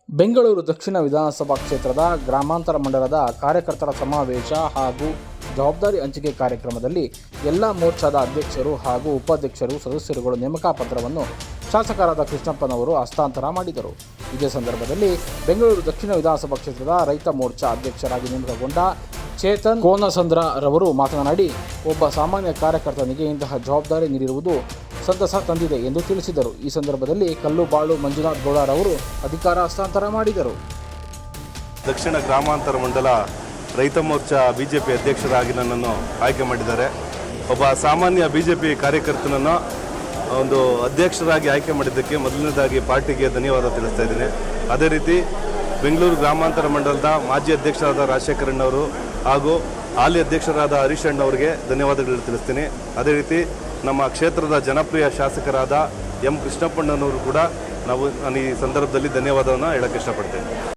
ಬೆಂಗಳೂರು ದಕ್ಷಿಣ ವಿಧಾನಸಭಾ ಕ್ಷೇತ್ರದ ಗ್ರಾಮಾಂತರ ಮಂಡಲದ ಕಾರ್ಯಕರ್ತರ ಸಮಾವೇಶ ಹಾಗೂ ಜವಾಬ್ದಾರಿ ಹಂಚಿಕೆ ಕಾರ್ಯಕ್ರಮದಲ್ಲಿ ಎಲ್ಲ ಮೋರ್ಚಾದ ಅಧ್ಯಕ್ಷರು ಹಾಗೂ ಉಪಾಧ್ಯಕ್ಷರು ಸದಸ್ಯರುಗಳು ನೇಮಕ ಪತ್ರವನ್ನು ಶಾಸಕರಾದ ಕೃಷ್ಣಪ್ಪನವರು ಹಸ್ತಾಂತರ ಮಾಡಿದರು. ಇದೇ ಸಂದರ್ಭದಲ್ಲಿ ಬೆಂಗಳೂರು ದಕ್ಷಿಣ ವಿಧಾನಸಭಾ ಕ್ಷೇತ್ರದ ರೈತ ಮೋರ್ಚಾ ಅಧ್ಯಕ್ಷರಾಗಿ ನೇಮಕಗೊಂಡ ಚೇತನ್ ಕೋನಸಂದ್ರ ರವರು ಮಾತನಾಡಿ, ಒಬ್ಬ ಸಾಮಾನ್ಯ ಕಾರ್ಯಕರ್ತನಿಗೆ ಇಂತಹ ಜವಾಬ್ದಾರಿ ನೀಡಿರುವುದು ಸಂತಸ ತಂದಿದೆ ಎಂದು ತಿಳಿಸಿದರು. ಈ ಸಂದರ್ಭದಲ್ಲಿ ಕಲ್ಲುಬಾಳು ಮಂಜುನಾಥ್ ಗೌಡರವರು ಅಧಿಕಾರ ಹಸ್ತಾಂತರ ಮಾಡಿದರು. ದಕ್ಷಿಣ ಗ್ರಾಮಾಂತರ ಮಂಡಲ ರೈತ ಮೋರ್ಚಾ ಬಿಜೆಪಿ ಅಧ್ಯಕ್ಷರಾಗಿ ನನ್ನನ್ನು ಆಯ್ಕೆ ಮಾಡಿದ್ದಾರೆ. ಒಬ್ಬ ಸಾಮಾನ್ಯ ಬಿಜೆಪಿ ಕಾರ್ಯಕರ್ತನನ್ನು ಒಂದು ಅಧ್ಯಕ್ಷರಾಗಿ ಆಯ್ಕೆ ಮಾಡಿದ್ದಕ್ಕೆ ಮೊದಲನೇದಾಗಿ ಪಾರ್ಟಿಗೆ ಧನ್ಯವಾದ ತಿಳಿಸ್ತಾ ಇದ್ದೀನಿ. ಅದೇ ರೀತಿ ಬೆಂಗಳೂರು ಗ್ರಾಮಾಂತರ ಮಂಡಲದ ಮಾಜಿ ಅಧ್ಯಕ್ಷರಾದ ರಾಜಶೇಖರ್ ಅಣ್ಣವರು ಹಾಗೂ ಹಾಲಿ ಅಧ್ಯಕ್ಷರಾದ ಹರೀಶ್ ಅಣ್ಣವರಿಗೆ ಧನ್ಯವಾದಗಳು ತಿಳಿಸ್ತೀನಿ. ಅದೇ ರೀತಿ ನಮ್ಮ ಕ್ಷೇತ್ರದ ಜನಪ್ರಿಯ ಶಾಸಕರಾದ ಎಂ ಕೃಷ್ಣಪ್ಪಣ್ಣನವರು ಕೂಡ ನಾನು ಈ ಸಂದರ್ಭದಲ್ಲಿ ಧನ್ಯವಾದವನ್ನು ಹೇಳಕ್ಕೆ ಇಷ್ಟಪಡ್ತೇನೆ.